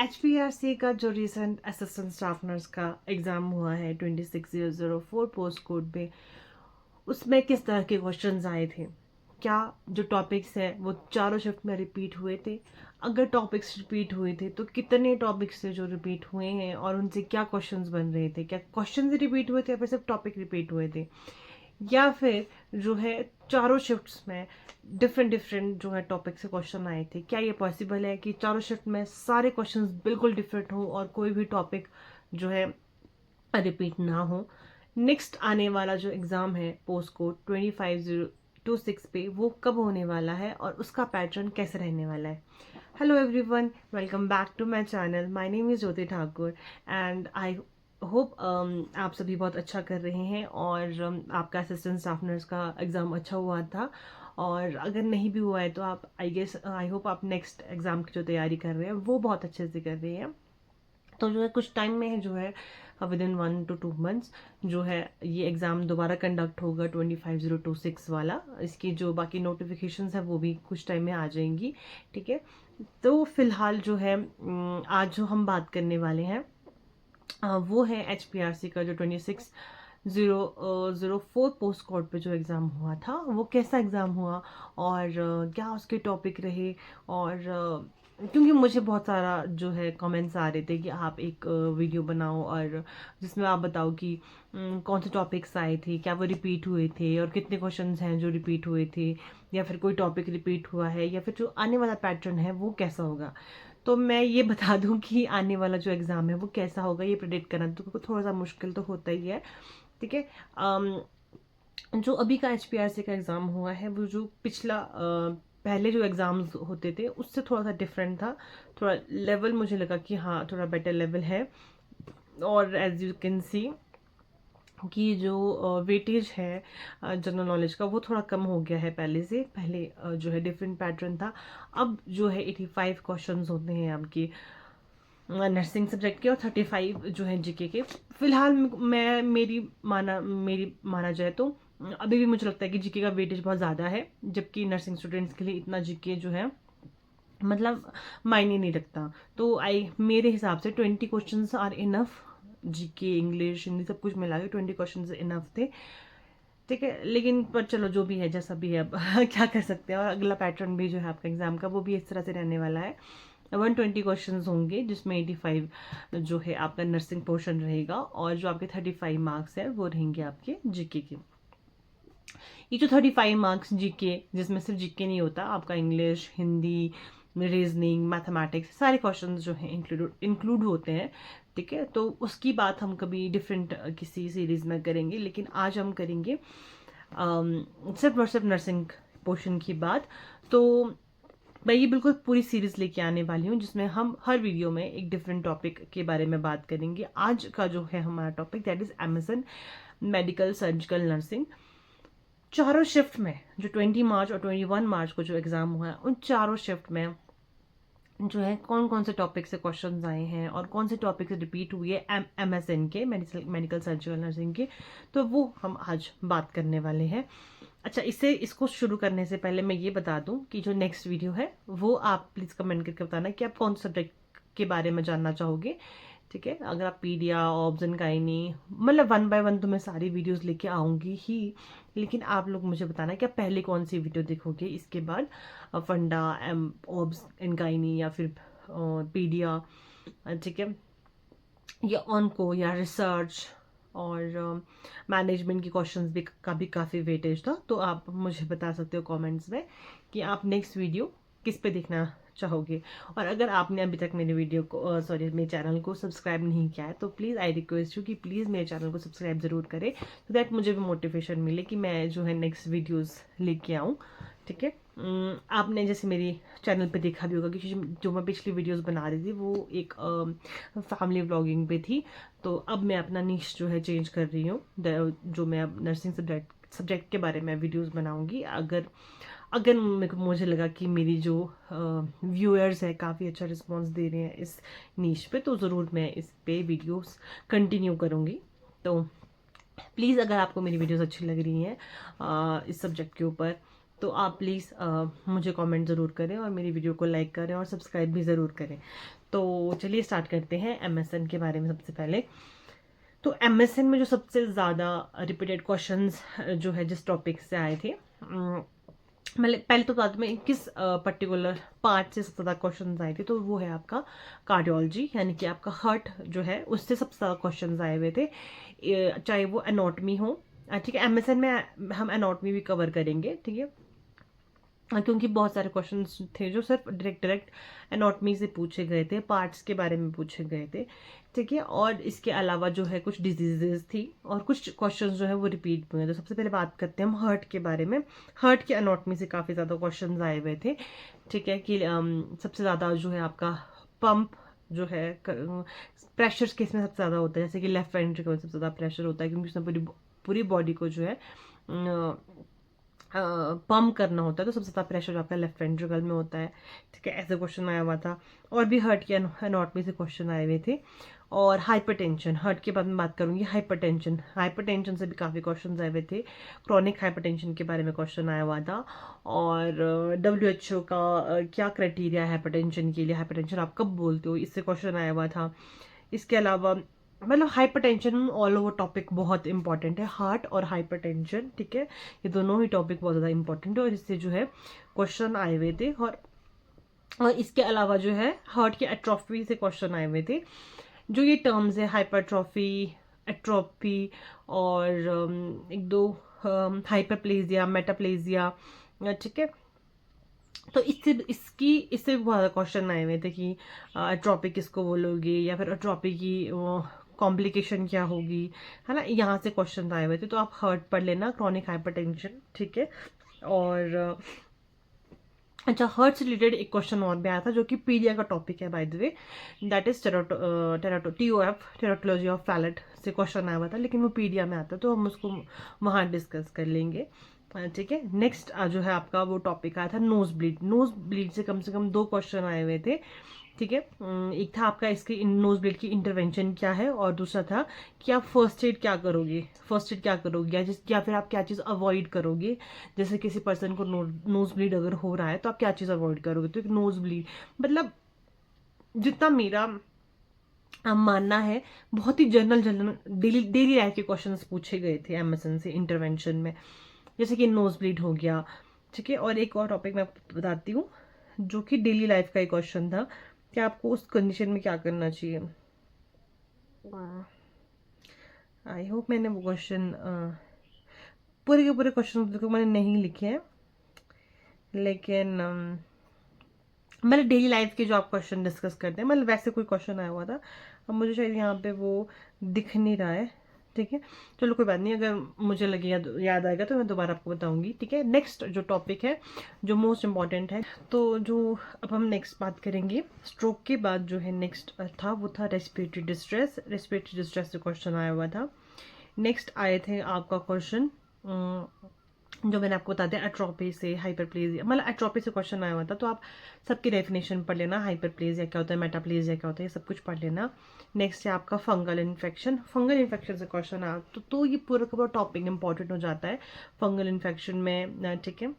HPRC का जो recent assistant staff nurse का एग्ज़ाम हुआ है 26004 पोस्ट कोड पे, उसमें किस तरह के क्वेश्चंस आए थे। क्या जो टॉपिक्स है वो चारों शिफ्ट में रिपीट हुए थे? अगर टॉपिक्स रिपीट हुए थे तो कितने टॉपिक्स थे जो रिपीट हुए हैं और उनसे क्या क्वेश्चंस बन रहे थे? क्या क्वेश्चंस रिपीट हुए थे या फिर सिर्फ टॉपिक रिपीट हुए थे? या फिर जो है चारों शिफ्ट्स में डिफरेंट डिफरेंट जो है टॉपिक से क्वेश्चन आए थे? क्या ये पॉसिबल है कि चारों शिफ्ट में सारे क्वेश्चंस बिल्कुल डिफरेंट हो और कोई भी टॉपिक जो है रिपीट ना हो? नेक्स्ट आने वाला जो एग्ज़ाम है पोस्ट कोड 25026 पे, वो कब होने वाला है और उसका पैटर्न कैसे रहने वाला है? Hello everyone, welcome back to my channel. My name is Jyoti Thakur and I hope आप सभी बहुत अच्छा कर रहे हैं और आपका असिस्टेंट स्टाफ नर्स का एग्ज़ाम अच्छा हुआ था। और अगर नहीं भी हुआ है तो आप आई होप आप नेक्स्ट एग्ज़ाम की जो तैयारी कर रहे हैं वो बहुत अच्छे से कर रहे हैं। तो जो है कुछ टाइम में जो है विद इन 1 to 2 months जो है ये एग्ज़ाम दोबारा कंडक्ट होगा 25026 वाला। इसकी जो बाकी नोटिफिकेशंस है वो भी कुछ टाइम में आ जाएंगी। ठीक है, तो फिलहाल जो है आज जो हम बात करने वाले हैं वो है HPRC का जो 26004 पोस्ट कोड पे जो एग्ज़ाम हुआ था वो कैसा एग्ज़ाम हुआ और क्या उसके टॉपिक रहे। और क्योंकि मुझे बहुत सारा जो है कमेंट्स आ रहे थे कि आप एक वीडियो बनाओ और जिसमें आप बताओ कि कौन से टॉपिक्स आए थे, क्या वो रिपीट हुए थे और कितने क्वेश्चंस हैं जो रिपीट हुए थे, या फिर कोई टॉपिक रिपीट हुआ है, या फिर जो आने वाला पैटर्न है वो कैसा होगा। तो मैं ये बता दूं कि आने वाला जो एग्ज़ाम है वो कैसा होगा ये प्रेडिक्ट करना तो थोड़ा सा मुश्किल तो होता ही है। ठीक है, जो अभी का HPRC का एग्ज़ाम हुआ है वो जो पिछला पहले जो एग्ज़ाम्स होते थे उससे थोड़ा सा डिफरेंट था। थोड़ा लेवल मुझे लगा कि हाँ थोड़ा बेटर लेवल है। और एज यू कैन सी कि जो वेटेज है जनरल नॉलेज का वो थोड़ा कम हो गया है पहले से। पहले जो है डिफरेंट पैटर्न था, अब जो है 85 क्वेश्चंस होते हैं आपके नर्सिंग सब्जेक्ट के और 35 जो है जीके के। फिलहाल मैं मेरी माना जाए तो अभी भी मुझे लगता है कि जीके का वेटेज बहुत ज़्यादा है, जबकि नर्सिंग स्टूडेंट्स के लिए इतना जीके जो है मतलब मायने नहीं रखता। तो मेरे हिसाब से 20 questions are enough. GK English Hindi सब कुछ मिला के 20 क्वेश्चंस इनफ थे। ठीक है, लेकिन पर चलो जो भी है जैसा भी है अब क्या कर सकते हैं। और अगला पैटर्न भी जो है आपका एग्जाम का वो भी इस तरह से रहने वाला है। 120 क्वेश्चंस होंगे जिसमें 85 जो है आपका नर्सिंग पोर्शन रहेगा और जो आपके 35 मार्क्स है वो रहेंगे आपके जीके के। ये जो 35 मार्क्स जीके, जिसमें सिर्फ जीके नहीं होता, आपका इंग्लिश, हिंदी, रीजनिंग, मैथमेटिक्स सारे क्वेश्चंस जो हैं इंक्लूड होते हैं। ठीक है, तो उसकी बात हम कभी डिफरेंट किसी सीरीज में करेंगे, लेकिन आज हम करेंगे सिर्फ और सिर्फ नर्सिंग पोर्शन की बात। तो मैं ये बिल्कुल पूरी सीरीज लेके आने वाली हूँ जिसमें हम हर वीडियो में एक डिफरेंट टॉपिक के बारे में बात करेंगे। आज का जो है हमारा topic that is MSN medical surgical nursing. चारों शिफ्ट में जो 20 मार्च और 21 मार्च को जो एग्ज़ाम हुआ है उन चारों शिफ्ट में जो है कौन कौन से टॉपिक से क्वेश्चंस आए हैं और कौन से टॉपिक से रिपीट हुई है एमएसएन के मेडिकल सर्जिकल नर्सिंग के, तो वो हम आज बात करने वाले हैं। अच्छा, इसको शुरू करने से पहले मैं ये बता दूं कि जो नेक्स्ट वीडियो है वो आप प्लीज़ कमेंट करके बताना कि आप कौन से सब्जेक्ट के बारे में जानना चाहोगे। ठीक है, अगर आप पीडिया, ऑब्स एंड गायनी, मतलब 1 by 1 तो मैं सारी वीडियोस लेके आऊँगी ही, लेकिन आप लोग मुझे बताना कि आप पहले कौन सी वीडियो देखोगे इसके बाद, फंडा, ऑब्स एंड गायनी या फिर पीडिया। ठीक है, या ऑनको या रिसर्च और मैनेजमेंट के क्वेश्चंस भी का भी काफ़ी वेटेज था। तो आप मुझे बता सकते हो कमेंट्स में कि आप नेक्स्ट वीडियो किस पे देखना चाहोगे। और अगर आपने अभी तक मेरे वीडियो को मेरे चैनल को सब्सक्राइब नहीं किया है तो प्लीज़ आई रिक्वेस्ट यू कि प्लीज़ मेरे चैनल को सब्सक्राइब ज़रूर करें, सो दैट मुझे भी मोटिवेशन मिले कि मैं जो है नेक्स्ट वीडियोज़ लेके आऊँ। ठीक है, आपने जैसे मेरी चैनल पे देखा भी होगा कि जो मैं पिछली वीडियोस बना रही थी वो एक फैमिली व्लॉगिंग पे थी। तो अब मैं अपना नीश जो है चेंज कर रही हूँ, जो मैं अब नर्सिंग सब्जेक्ट के बारे में वीडियोस बनाऊंगी। अगर अगर मुझे लगा कि मेरी जो व्यूअर्स है काफ़ी अच्छा रिस्पॉन्स दे रहे हैं इस नीश पे, तो ज़रूर मैं इस पे वीडियोस कंटिन्यू करूँगी। तो प्लीज़ अगर आपको मेरी वीडियोस अच्छी लग रही हैं इस सब्जेक्ट के ऊपर, तो आप प्लीज़ मुझे कमेंट ज़रूर करें और मेरी वीडियो को लाइक करें और सब्सक्राइब भी ज़रूर करें। तो चलिए स्टार्ट करते हैं एमएसएन के बारे में। सबसे पहले तो एमएसएन में जो सबसे ज़्यादा रिपीटेड क्वेश्चंस जो है जिस टॉपिक से आए थे, मतलब पहले तो बाद में किस पर्टिकुलर पार्ट से सबसे ज़्यादा क्वेश्चन आए थे, तो वो है आपका कार्डियोलॉजी, यानी कि आपका हार्ट जो है उससे सबसे ज़्यादा क्वेश्चन आए हुए थे। चाहे वो एनाटॉमी हो, ठीक है, एमएसएन में हम एनाटॉमी भी कवर करेंगे, ठीक है, क्योंकि बहुत सारे क्वेश्चंस थे जो सिर्फ डायरेक्ट एनाटॉमी से पूछे गए थे, पार्ट्स के बारे में पूछे गए थे, ठीक है, और इसके अलावा जो है कुछ डिजीजेज थी और कुछ क्वेश्चंस जो है वो रिपीट हुए। तो सबसे पहले बात करते हैं हम हार्ट के बारे में। हार्ट के एनाटॉमी से काफ़ी ज़्यादा क्वेश्चंस आए हुए थे, ठीक है, कि सबसे ज़्यादा जो है आपका पंप जो है प्रेशर किस में सबसे ज़्यादा होता है, जैसे कि लेफ्ट वेंट्रिकल में सबसे ज़्यादा प्रेशर होता है, क्योंकि उसमें पूरी पूरी बॉडी को जो है पम्प करना होता है, तो सबसे ज़्यादा प्रेशर आपका लेफ्ट वेंट्रिकल में होता है, ठीक है, ऐसे क्वेश्चन आया हुआ था। और भी हार्ट के एनाटॉमी से क्वेश्चन आए हुए थे। और हाइपरटेंशन, हार्ट के बाद में बात करूंगी हाइपरटेंशन। हाइपरटेंशन से भी काफ़ी क्वेश्चन आए हुए थे। क्रॉनिक हाइपरटेंशन के बारे में क्वेश्चन आया हुआ था। और WHO का क्या क्राइटेरिया है हाइपरटेंशन के लिए, हाइपरटेंशन आप कब बोलते हो, इससे क्वेश्चन आया हुआ था। इसके अलावा मतलब हाइपरटेंशन ऑल ओवर टॉपिक बहुत इंपॉर्टेंट है, हार्ट और हाइपरटेंशन, ठीक है, ये दोनों ही टॉपिक बहुत ज़्यादा इंपॉर्टेंट है और इससे जो है क्वेश्चन आए हुए थे। और इसके अलावा जो है हार्ट की एट्रोफी से क्वेश्चन आए हुए थे। जो ये टर्म्स है हाइपरट्रॉफी, एट्रोफी और एक दो हाइपरप्लेजिया, मेटाप्लेजिया, ठीक है, तो इससे भी बहुत ज़्यादा क्वेश्चन आए हुए थे कि एट्रोपी किसको बोलोगे, या फिर एट्रोपी की कॉम्प्लिकेशन क्या होगी, है ना, यहाँ से क्वेश्चन आए हुए थे। तो आप हार्ट पढ़ लेना, क्रॉनिक हाइपरटेंशन, ठीक है। और अच्छा, हार्ट से रिलेटेड एक क्वेश्चन और भी आया था जो कि पीडिया का टॉपिक है, by the way, that is TOF, teratology of Fallot से क्वेश्चन आया हुआ था, लेकिन वो पीडिया में आता है तो हम उसको वहाँ डिस्कस कर लेंगे, ठीक है। नेक्स्ट जो है आपका वो टॉपिक आया था नोज ब्लीड। नोज ब्लीड से कम 2 क्वेश्चन आए हुए थे, ठीक है। एक था आपका इसकी नोज ब्लीड की इंटरवेंशन क्या है, और दूसरा था कि आप फर्स्ट एड क्या करोगे, या फिर आप क्या चीज़ अवॉइड करोगे, जैसे किसी पर्सन को नोज ब्लीड अगर हो रहा है तो आप क्या चीज़ अवॉइड करोगे। तो एक नोज ब्लीड मतलब, जितना मेरा मानना है, बहुत ही जनरल डेली डेली लाइफ के क्वेश्चंस पूछे गए थे एमएसएन से इंटरवेंशन में, जैसे कि नोज ब्लीड हो गया, ठीक है। और एक और टॉपिक मैं आपको बताती हूँ जो कि डेली लाइफ का एक क्वेश्चन था कि आपको उस कंडीशन में क्या करना चाहिए। आई होप मैंने वो क्वेश्चन पूरे के पूरे क्वेश्चन तो मैंने नहीं लिखे हैं, लेकिन मतलब डेली लाइफ के जो आप क्वेश्चन डिस्कस करते हैं, मतलब वैसे कोई क्वेश्चन आया हुआ था, अब मुझे शायद यहाँ पे वो दिख नहीं रहा है, ठीक है, चलो कोई बात नहीं, अगर मुझे लगे याद आएगा तो मैं दोबारा आपको बताऊंगी, ठीक है। नेक्स्ट जो टॉपिक है जो मोस्ट इम्पॉर्टेंट है, तो जो अब हम नेक्स्ट बात करेंगे स्ट्रोक के बाद जो है नेक्स्ट था वो था रेस्पिरेटरी डिस्ट्रेस। रेस्पिरेटरी डिस्ट्रेस से क्वेश्चन आया हुआ था। नेक्स्ट आए थे आपका क्वेश्चन जो मैंने आपको बता दिया एट्रोपी से हाइपरप्लेजिया, मतलब एट्रोपी से क्वेश्चन आया हुआ था, तो आप सबकी डेफिनेशन पढ़ लेना, हाइपरप्लेजिया क्या होता है, मेटाप्लेजिया क्या होता है, ये सब कुछ पढ़ लेना। नेक्स्ट है आपका फंगल इन्फेक्शन। फंगल इन्फेक्शन से क्वेश्चन आया तो ये पूरा का पूरा टॉपिक इंपॉर्टेंट हो जाता है फंगल इन्फेक्शन में, ठीक है,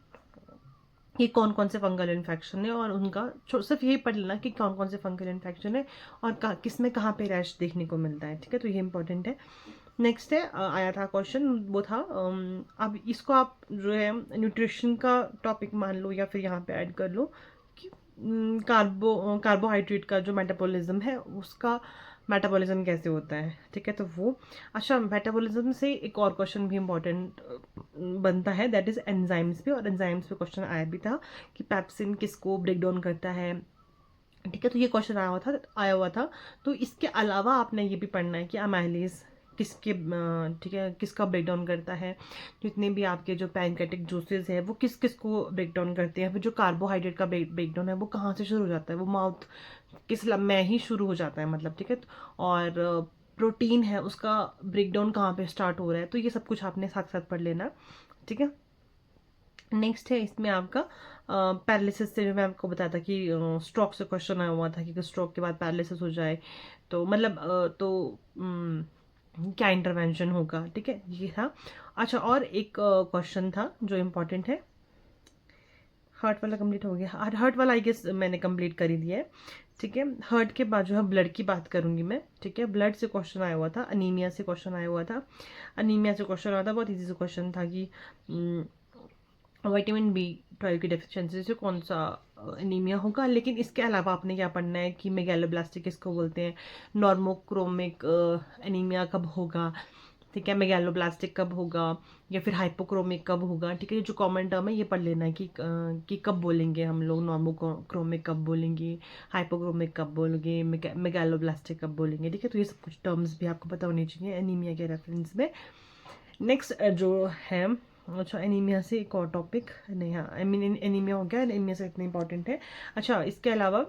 कि कौन कौन से फंगल इन्फेक्शन है और उनका सिर्फ यही पढ़ लेना कि कौन कौन से फंगल इन्फेक्शन है और किस में कहाँ पे रैश देखने को मिलता है, ठीक है, तो ये इंपॉर्टेंट है। नेक्स्ट है आया था क्वेश्चन, वो था अब इसको आप जो है न्यूट्रिशन का टॉपिक मान लो या फिर यहाँ पे ऐड कर लो कि कार्बोहाइड्रेट का जो मेटाबॉलिज्म है उसका मेटाबॉलिज्म कैसे होता है, ठीक है, तो वो अच्छा मेटाबॉलिज्म से एक और क्वेश्चन भी इंपॉर्टेंट बनता है, दैट इज एंजाइम्स पे, और एंजाइम्स पे क्वेश्चन आया भी था कि पेप्सिन किसको ब्रेक डाउन करता है, ठीक है, तो ये क्वेश्चन आया हुआ था। तो इसके अलावा आपने ये भी पढ़ना है कि अमाइलेज किसके, ठीक है, किसका ब्रेक डाउन करता है, जितने भी आपके जो पैनकेटिक जूसेस है वो किस किस को ब्रेक डाउन करते हैं, फिर जो कार्बोहाइड्रेट का ब्रेक डाउन है वो कहाँ से शुरू हो जाता है, वो माउथ किस में ही शुरू हो जाता है, मतलब, ठीक है, और प्रोटीन है उसका ब्रेक डाउन कहाँ पे स्टार्ट हो रहा है, तो ये सब कुछ आपने साथ साथ पढ़ लेना, ठीक है। नेक्स्ट है इसमें आपका पैरालिसिस से, मैं आपको बताया था कि स्ट्रोक से क्वेश्चन आया हुआ था कि स्ट्रोक के बाद पैरालिसिस हो जाए तो मतलब क्या इंटरवेंशन होगा, ठीक है, ये था। अच्छा, और एक क्वेश्चन था जो इम्पोर्टेंट है हार्ट वाला कंप्लीट हो गया। हार्ट वाला आई गेस मैंने कंप्लीट कर ही दिया है। ठीक है, हार्ट के बाद जो है ब्लड की बात करूंगी मैं। ठीक है, ब्लड से क्वेश्चन आया हुआ था, अनीमिया से क्वेश्चन आया हुआ था। अनीमिया से क्वेश्चन आया था, बहुत इजी से क्वेश्चन था कि विटामिन B12 की डेफिशिएंसी से कौन सा एनीमिया होगा। लेकिन इसके अलावा आपने क्या पढ़ना है कि मेगैलोब्लास्टिक किसको बोलते हैं, नॉर्मोक्रोमिक एनीमिया कब होगा, ठीक है, मेगैलोब्लास्टिक कब होगा, या फिर हाइपोक्रोमिक कब होगा। ठीक है, ये जो कॉमन टर्म है ये पढ़ लेना है कि कब बोलेंगे हम लोग, नॉर्मोक्रोमिक कब बोलेंगे, हाइपोक्रोमिक कब बोलेंगे, मेगैलोब्लास्टिक कब बोलेंगे। ठीक है, तो ये सब कुछ टर्म्स भी आपको पता होनी चाहिए एनीमिया के रेफरेंस में। नेक्स्ट जो है, अच्छा एनीमिया से एक और टॉपिक नहीं, हाँ आई मीन एनीमिया हो गया, एनीमिया से इतना इंपॉर्टेंट है। अच्छा, इसके अलावा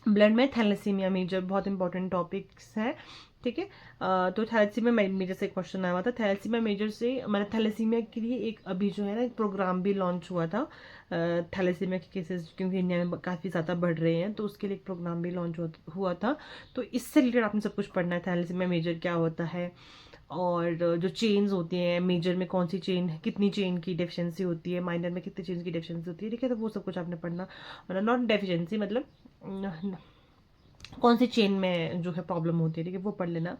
ब्लड में थैलेसीमिया मेजर बहुत इंपॉर्टेंट टॉपिक्स हैं। ठीक है, तो थैलेसीमिया मेजर से क्वेश्चन आया हुआ था। थैलेसीमिया मेजर से मतलब थैलेसीमिया के लिए एक अभी जो है ना एक प्रोग्राम भी लॉन्च हुआ था। थैलेसीमिया के केसेस क्योंकि इंडिया में काफ़ी ज़्यादा बढ़ रहे हैं, तो उसके लिए एक प्रोग्राम भी लॉन्च हुआ था। तो इससे रिलेटेड आपने सब कुछ पढ़ना है, थैलेसीमिया मेजर क्या होता है, और जो चेन्स होती हैं, मेजर में कौन सी चेन, कितनी चेन की डेफिशिएंसी होती है, माइनर में कितनी चेन की डेफिशिएंसी होती है। ठीक है, तो वो सब कुछ आपने पढ़ना, मतलब नॉट डेफिशिएंसी मतलब कौन सी चेन में जो है प्रॉब्लम होती है। ठीक है, वो पढ़ लेना।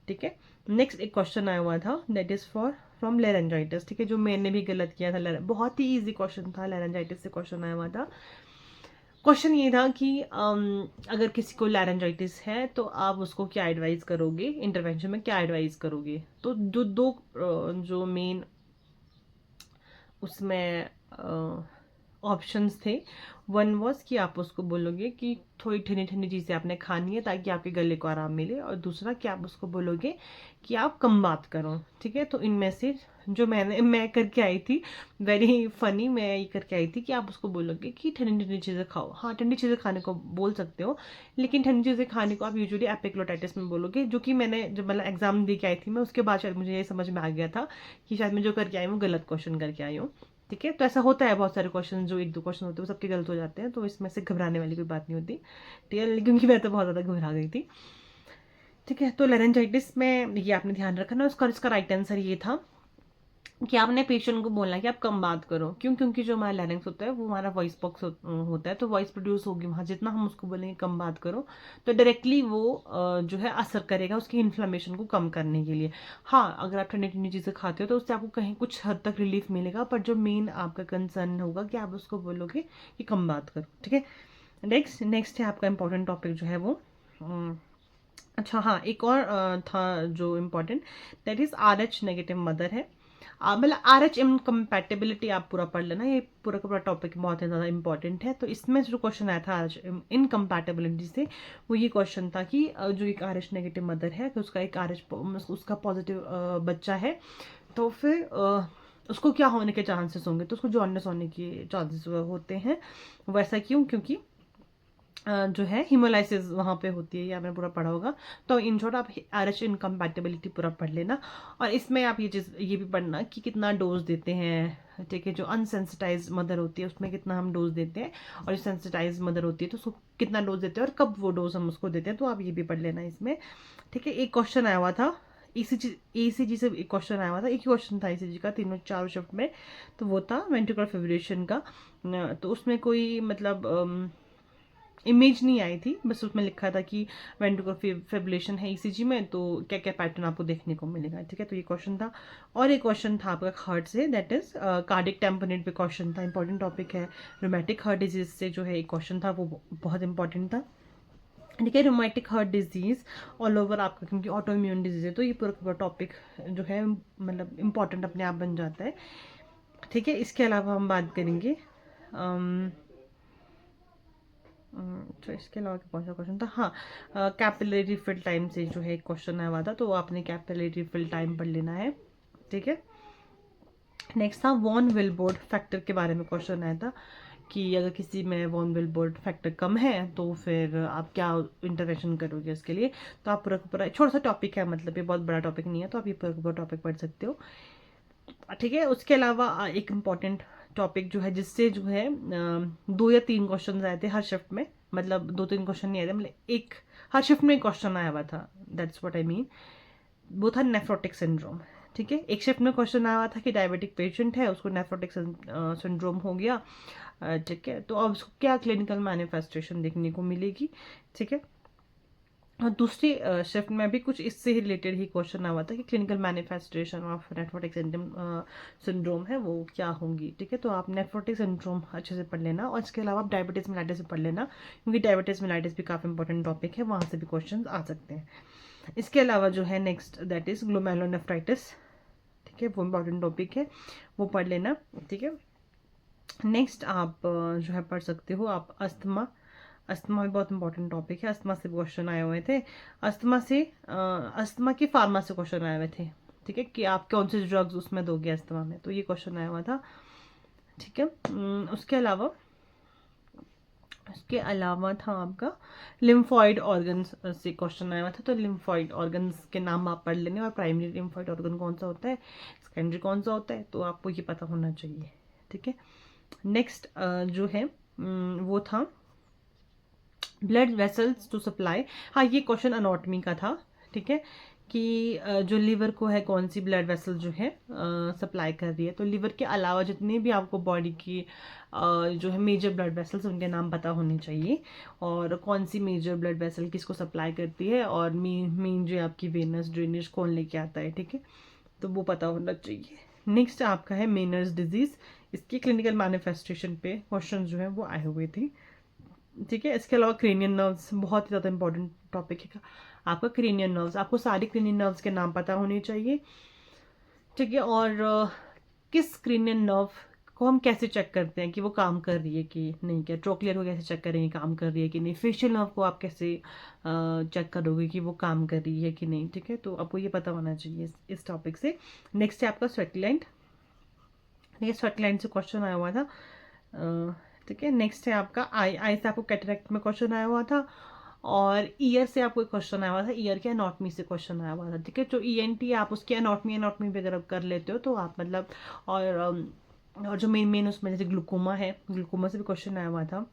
ठीक है, नेक्स्ट एक क्वेश्चन आया हुआ था that is for from laryngitis. ठीक है, जो मैंने भी गलत किया था, बहुत ही इजी क्वेश्चन था, लेरेंजाइटिस से क्वेश्चन आया हुआ था। क्वेश्चन ये था कि अगर किसी को लैरेंजाइटिस है तो आप उसको क्या एडवाइस करोगे, इंटरवेंशन में क्या एडवाइस करोगे। तो जो दो जो मेन उसमें ऑप्शंस थे, वन वॉज कि आप उसको बोलोगे कि थोड़ी ठंडी ठंडी चीज़ें आपने खानी है ताकि आपके गले को आराम मिले, और दूसरा कि आप उसको बोलोगे कि आप कम बात करो। ठीक है, तो इनमें से जो मैं करके आई थी, वेरी फनी, मैं ये करके आई थी कि आप उसको बोलोगे कि ठंडी ठंडी चीज़ें खाओ। हाँ, ठंडी चीज़ें खाने को बोल सकते हो, लेकिन ठंडी चीज़ें खाने को आप यूजुअली एपिग्लोटाइटिस में बोलोगे, जो कि मैंने जब मतलब एग्जाम दे के आई थी मैं, उसके बाद शायद मुझे ये समझ में आ गया था कि शायद मैं जो करके आई हूँ गलत क्वेश्चन करके आई हूँ। ठीक है, तो ऐसा होता है, बहुत सारे क्वेश्चन जो एक दो क्वेश्चन होते हैं वो सबके गलत हो जाते हैं, तो इसमें से घबराने वाली कोई बात नहीं होती। ठीक है, क्योंकि मैं तो बहुत ज़्यादा घबरा गई थी। ठीक है, तो लेरेंजाइटिस में ये आपने ध्यान रखना, उसका इसका राइट आंसर ये था कि आपने पेशेंट को बोलना है कि आप कम बात करो। क्यों? क्योंकि जो हमारा लैरिंक्स होता है वो हमारा वॉइस बॉक्स होता है, तो वॉइस प्रोड्यूस होगी वहाँ, जितना हम उसको बोलेंगे कम बात करो तो डायरेक्टली वो जो है असर करेगा उसकी इन्फ्लेमेशन को कम करने के लिए। हाँ, अगर आप ठंडी ठंडी चीज़ें खाते हो तो उससे आपको कहीं कुछ हद तक रिलीफ मिलेगा, पर जो मेन आपका कंसर्न होगा कि आप उसको बोलोगे कि कम बात करो। ठीक है, नेक्स्ट है आपका इंपॉर्टेंट टॉपिक जो है वो अच्छा हाँ, एक और था जो important, that is RH negative mother है। मतलब RH इनकम्पैटिबिलिटी आप पूरा पढ़ लेना, ये पूरा का पूरा टॉपिक बहुत ही ज़्यादा इंपॉर्टेंट है। तो इसमें जो क्वेश्चन आया था RH इनकम्पैटिबिलिटी से, वो ये क्वेश्चन था कि जो एक RH नेगेटिव मदर है, कि उसका एक उसका पॉजिटिव बच्चा है, तो फिर उसको क्या होने के चांसेस होंगे, तो उसको जॉन्डिस होने के चांसेस होते हैं। वैसा क्यों? क्योंकि जो है हिमोलाइसिस वहाँ पे होती है, ये आपने पूरा पढ़ा होगा। तो इन शॉर्ट आप RH इनकम्पैटिबिलिटी पूरा पढ़ लेना, और इसमें आप ये भी पढ़ना कि कितना डोज देते हैं। ठीक है, जो अनसेंसिटाइज मदर होती है उसमें कितना हम डोज देते हैं, और जो सेंसिटाइज मदर होती है तो उसको कितना डोज देते हैं और कब वो डोज हम उसको देते हैं, तो आप ये भी पढ़ लेना इसमें। ठीक है, एक क्वेश्चन आया हुआ था ECG से, एक क्वेश्चन आया हुआ था, एक ही क्वेश्चन था ECG का, तीनों चारों शिफ्ट में, तो वो था वेंट्रिकुलर फिब्रिलेशन का। तो उसमें कोई मतलब इमेज नहीं आई थी, बस उसमें लिखा था कि वेंट्रिकुलर फिब्रिलेशन है ECG में, तो क्या क्या पैटर्न आपको देखने को मिलेगा। ठीक है, तो ये क्वेश्चन था। और एक क्वेश्चन था आपका हार्ट से, दैट इज कार्डिक टेम्परेट पे क्वेश्चन था, इंपॉर्टेंट टॉपिक है। रोमैटिक हार्ट डिजीज से जो है एक क्वेश्चन था, वो बहुत इंपॉर्टेंट था। ठीक है, rheumatic heart disease all over आपका, क्योंकि ऑटो इम्यून डिजीज है, तो ये पूरा टॉपिक जो है मतलब इंपॉर्टेंट अपने आप बन जाता है। ठीक है, इसके अलावा हम बात करेंगे तो इसके अलावा कौन सा क्वेश्चन था, हाँ कैपिलरी फिल टाइम से जो है एक क्वेश्चन आया हुआ था, तो आपने कैपिलरी फिल टाइम पढ़ लेना है। ठीक है, नेक्स्ट था वॉन विलबोर्ड फैक्टर के बारे में क्वेश्चन आया था कि अगर किसी में वॉन विलबोर्ड फैक्टर कम है तो फिर आप क्या इंटरवेंशन करोगे इसके लिए। तो आप पूरा छोटा सा टॉपिक है, मतलब ये बहुत बड़ा टॉपिक नहीं है, तो आप ये पूरा टॉपिक पढ़ सकते हो। ठीक है, उसके अलावा एक इम्पॉर्टेंट टॉपिक जो है, जिससे जो है 2 या 3 क्वेश्चन आए थे हर शिफ्ट में, मतलब 2-3 क्वेश्चन नहीं आए थे, मतलब एक हर शिफ्ट में एक क्वेश्चन आया हुआ था, दैट्स व्हाट आई मीन। वो था नेफ्रोटिक सिंड्रोम। ठीक है, एक शिफ्ट में क्वेश्चन आया हुआ था कि डायबिटिक पेशेंट है, उसको नेफ्रोटिक सिंड्रोम हो गया, ठीक है, तो अब उसको क्या क्लिनिकल मैनिफेस्टेशन देखने को मिलेगी, ठीक है। और दूसरी शिफ्ट में भी कुछ इससे ही रिलेटेड ही क्वेश्चन आया था कि clinical manifestation of nephrotic syndrome है वो क्या होंगी, ठीक है। तो आप नेफ्रोटिक सिंड्रोम अच्छे से पढ़ लेना, और इसके अलावा आप डायबिटीज मेलाइटिस भी पढ़ लेना, क्योंकि डायबिटीज मेलाइटिस भी काफ़ी इंपॉर्टेंट टॉपिक है, वहाँ से भी क्वेश्चन आ सकते हैं। इसके अलावा जो है नेक्स्ट दैट इज ग्लोमेरुलोनेफ्राइटिस, ठीक है, वो इम्पॉर्टेंट टॉपिक है, वो पढ़ लेना, ठीक है। नेक्स्ट आप जो है पढ़ सकते हो आप अस्थमा। अस्थमा भी बहुत इंपॉर्टेंट टॉपिक है, अस्थमा से क्वेश्चन आए हुए थे। अस्थमा की फार्मा से क्वेश्चन आए हुए थे, ठीक है, कि आप कौन से ड्रग्स उसमें दोगे अस्थमा में, तो ये क्वेश्चन आया हुआ था, ठीक है। उसके अलावा था आपका लिम्फॉइड ऑर्गन्स से क्वेश्चन आया हुआ था, तो लिम्फॉइड ऑर्गन्स के नाम आप पढ़ लेने, और प्राइमरी लिम्फॉइड ऑर्गन कौन सा होता है, सेकेंडरी कौन सा होता है, तो आपको ये पता होना चाहिए, ठीक है। नेक्स्ट जो है वो था ब्लड वेसल्स टू सप्लाई। हाँ, ये क्वेश्चन अनॉटमी का था, ठीक है, कि जो लीवर को है कौन सी ब्लड वेसल जो है सप्लाई कर रही है, तो लीवर के अलावा जितने भी आपको बॉडी की जो है मेजर ब्लड वेसल्स उनके नाम पता होने चाहिए, और कौन सी मेजर ब्लड वेसल किसको सप्लाई करती है, और मेन जो आपकी वेनस ड्रेनेज कौन लेके आता है, ठीक है, तो वो पता होना चाहिए। नेक्स्ट आपका है मेनर्स डिजीज, इसकी क्लिनिकल मैनिफेस्टेशन पे क्वेश्चन जो है वो आए हुए थे, ठीक है। इसके अलावा क्रेनियन नर्व्स बहुत ही ज़्यादा इंपॉर्टेंट टॉपिक है आपका। क्रेनियन नर्व्स, आपको सारी क्रेनियन नर्व्स के नाम पता होने चाहिए, ठीक है। और किस क्रेनियन नर्व को हम कैसे चेक करते हैं कि वो काम कर रही है कि नहीं, क्या ट्रोक्लियर को कैसे चेक करेंगे काम कर रही है कि नहीं, फेशियल नर्व को आप कैसे चेक करोगे कि वो काम कर रही है कि नहीं, ठीक है, तो आपको ये पता होना चाहिए इस टॉपिक से। नेक्स्ट है आपका स्वेट ग्लैंड, ये स्वेट ग्लैंड से क्वेश्चन आया हुआ था, ठीक है। नेक्स्ट है आपका आई से आपको कैटरेक्ट में क्वेश्चन आया हुआ था, और ईयर से आपको क्वेश्चन आया हुआ था, ईयर के एनाटॉमी से क्वेश्चन आया हुआ था, ठीक है। जो ईएनटी आप उसकी एनाटॉमी भी अगर आप कर लेते हो तो आप मतलब, और जो मेन उसमें जैसे ग्लूकोमा है, ग्लूकोमा से भी क्वेश्चन आया हुआ था,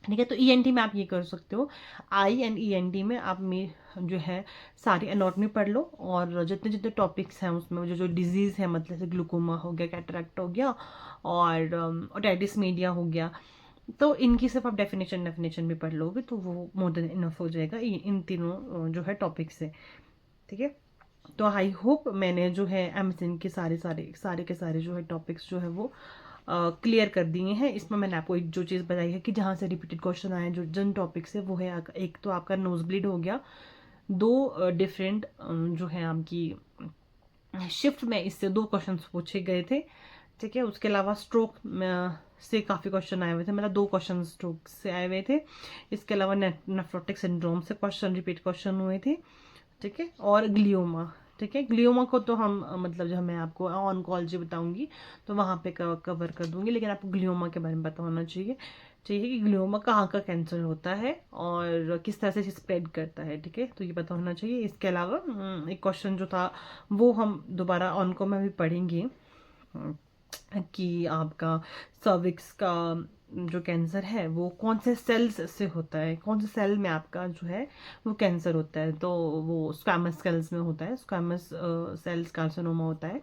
ठीक है। तो ईएनटी में आप ये कर सकते हो, आई एंड ईएनटी में आप में जो है सारी एनाटॉमी पढ़ लो, और जितने जितने टॉपिक्स हैं उसमें जो जो डिजीज़ है, मतलब जैसे ग्लूकोमा हो गया, कैटरेक्ट हो गया, और ओटाइटिस मीडिया हो गया, तो इनकी सिर्फ आप डेफिनेशन भी पढ़ लोगे तो वो मोर देन इनफ हो जाएगा इन तीनों जो है टॉपिक से, ठीक है। तो आई होप मैंने जो है एमएसएन के सारे के सारे जो है टॉपिक्स जो है वो क्लियर कर दिए हैं। इसमें मैंने आपको एक जो चीज़ बताई है कि जहाँ से रिपीटेड क्वेश्चन आए जो जिन टॉपिक से, वो है एक तो आपका नोज ब्लीड हो गया, दो डिफरेंट जो है आपकी शिफ्ट में इससे दो क्वेश्चन पूछे गए थे, ठीक है। उसके अलावा स्ट्रोक से काफ़ी क्वेश्चन आए हुए थे, मतलब दो क्वेश्चन स्ट्रोक से आए हुए थे। इसके अलावा नेफ्रोटिक सिंड्रोम से रिपीट क्वेश्चन हुए थे, ठीक है। और ग्लियोमा, ठीक है, ग्लियोमा को तो हम मतलब जो मैं आपको ऑनकोलॉजी बताऊंगी तो वहाँ पे कवर कर दूंगी, लेकिन आपको ग्लियोमा के बारे में पता होना चाहिए कि ग्लियोमा कहाँ का कैंसर होता है और किस तरह से स्प्रेड करता है, ठीक है, तो ये पता होना चाहिए। इसके अलावा एक क्वेश्चन जो था वो हम दोबारा ऑनको में भी पढ़ेंगे, कि आपका सर्विक्स का जो कैंसर है वो कौन से सेल्स से होता है, कौन से सेल में आपका जो है वो कैंसर होता है, तो वो स्क्वैमस सेल्स में होता है, स्क्वैमस सेल्स कार्सिनोमा होता है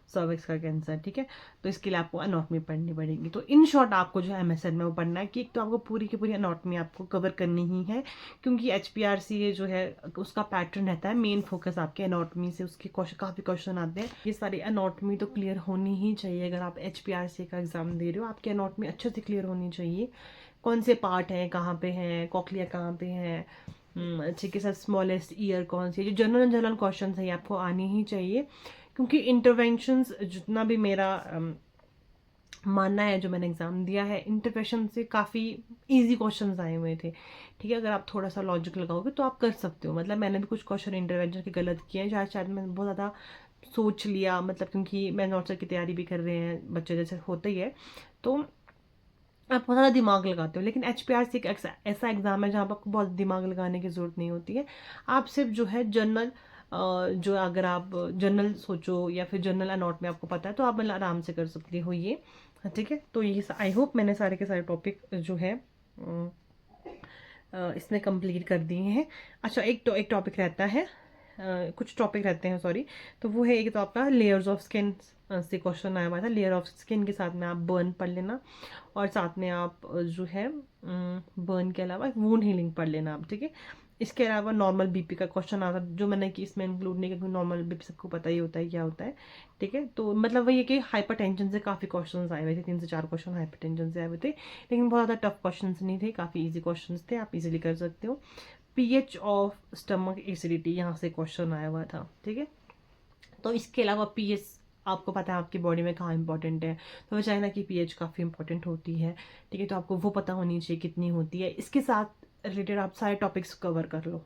सर्विक्स का कैंसर, ठीक है। तो इसके लिए आपको एनाटॉमी पढ़नी पड़ेगी। तो इन शॉर्ट आपको जो है एमएसएन में वो पढ़ना है कि एक तो आपको पूरी की पूरी एनाटॉमी आपको कवर करनी ही है, क्योंकि एचपीआरसी जो है उसका पैटर्न रहता है, मेन फोकस आपके एनाटॉमी से उसके काफ़ी क्वेश्चन आते हैं। ये सारी एनाटॉमी तो क्लियर होनी ही चाहिए, अगर आप एचपीआरसी का एग्जाम दे रहे हो आपकी एनाटॉमी अच्छे से क्लियर होनी चाहिए, कौन से पार्ट हैं, कहाँ पे हैं, कॉकलिया कहाँ पे है, ठीक है सर, स्मॉलेस्ट ईयर कौन सी, जो जनरल क्वेश्चन है ये आपको आनी ही चाहिए, क्योंकि इंटरवेंशंस जितना भी मेरा मानना है, जो मैंने एग्जाम दिया है, इंटरवेंशन से काफ़ी इजी क्वेश्चंस आए हुए थे, ठीक है। अगर आप थोड़ा सा लॉजिक लगाओगे तो आप कर सकते हो, मतलब मैंने भी कुछ क्वेश्चन इंटरवेंशन के गलत किए हैं, शायद मैंने बहुत ज़्यादा सोच लिया, मतलब क्योंकि मैं नॉट की तैयारी भी कर रहे हैं बच्चे, जैसे होता ही है, तो आप बहुत ज़्यादा दिमाग लगाते हो, लेकिन एचपीआरसी एक ऐसा एग्जाम है जहाँ पर आपको बहुत दिमाग लगाने की ज़रूरत नहीं होती है, आप सिर्फ जो है जनरल जो अगर आप जनरल सोचो या फिर जनरल अनॉट में आपको पता है तो आप मतलब आराम से कर सकते हो ये, ठीक है। तो ये आई होप मैंने सारे के सारे टॉपिक जो है इसमें कंप्लीट कर दिए हैं। अच्छा, एक टॉपिक रहता है कुछ टॉपिक रहते हैं, सॉरी। तो वो है एक तो आपका लेयर्स ऑफ स्किन से क्वेश्चन आया हुआ था। लेयर ऑफ स्किन के साथ में आप बर्न पढ़ लेना, और साथ में आप जो है बर्न के अलावा वूंड हीलिंग पढ़ लेना आप, ठीक है। इसके अलावा नॉर्मल बीपी का क्वेश्चन आता है, जो मैंने कि इसमें इंक्लूड नहीं किया क्योंकि नॉर्मल बीपी सबको पता ही होता है क्या होता है, ठीक है। तो मतलब वही है कि हाइपरटेंशन से काफ़ी क्वेश्चंस आए हुए थे, 3 से 4 क्वेश्चन हाइपरटेंशन से आए हुए थे, लेकिन बहुत ज़्यादा टफ क्वेश्चंस नहीं थे, काफ़ी इजी क्वेश्चंस थे, आप इजीली कर सकते हो। पीएच ऑफ स्टमक एसिडिटी यहाँ से क्वेश्चन आया हुआ था, ठीक है। तो इसके अलावा पीएच आपको पता है आपकी बॉडी में कहाँ इंपॉर्टेंट है, तो वजाइना की पीएच काफ़ी इंपॉर्टेंट होती है, ठीक है। तो आपको वो पता होनी चाहिए कितनी होती है। इसके साथ रिलेटेड आप सारे टॉपिक्स कवर कर लो।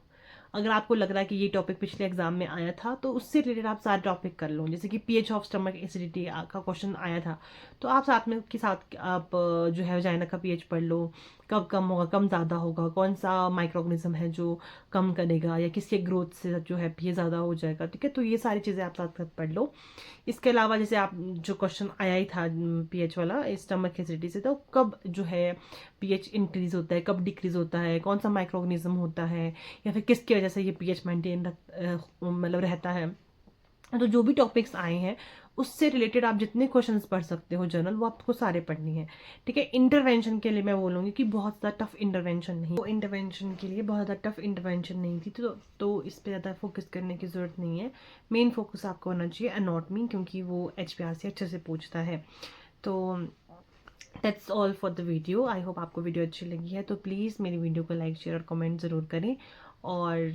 अगर आपको लग रहा है कि ये टॉपिक पिछले एग्जाम में आया था, तो उससे रिलेटेड आप सारे टॉपिक कर लो। जैसे कि पीएच ऑफ स्टमक एसिडिटी का क्वेश्चन आया था, तो आप साथ में के साथ आप जो है वजाइना का पीएच पढ़ लो, कब कम होगा, कम ज़्यादा होगा, कौन सा माइक्रोऑर्गेनिज्म है जो कम करेगा, या किसके ग्रोथ से जो है पीएच ज़्यादा हो जाएगा, ठीक है। तो ये सारी चीज़ें आप साथ साथ पढ़ लो। इसके अलावा जैसे आप जो क्वेश्चन आया ही था पीएच वाला स्टमक एसिडिटी से, तो कब जो है पीएच इंक्रीज होता है, कब डिक्रीज होता है, कौन सा माइक्रोऑर्गेनिज्म होता है, या फिर किसकी वजह से ये पीएच मेंटेन मतलब रहता है। तो जो भी टॉपिक्स आए हैं उससे रिलेटेड आप जितने क्वेश्चंस पढ़ सकते हो जनरल, वो आपको सारे पढ़नी है, ठीक है। इंटरवेंशन के लिए मैं बोलूँगी कि बहुत ज़्यादा टफ इंटरवेंशन नहीं, वो इंटरवेंशन के लिए बहुत ज़्यादा टफ इंटरवेंशन नहीं थी, तो इस पर ज़्यादा फोकस करने की ज़रूरत नहीं है। मेन फोकस आपको होना चाहिए एनाटॉमी, क्योंकि वो HPR से अच्छे से पूछता है। तो that's all for the video. I hope आपको वीडियो अच्छी लगी है, तो प्लीज़ मेरी वीडियो को लाइक शेयर और कमेंट ज़रूर करें, और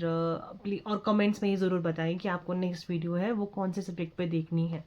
प्लीज़ और कमेंट्स में ये ज़रूर बताएं कि आपको नेक्स्ट वीडियो है वो कौन से सब्जेक्ट पे देखनी है।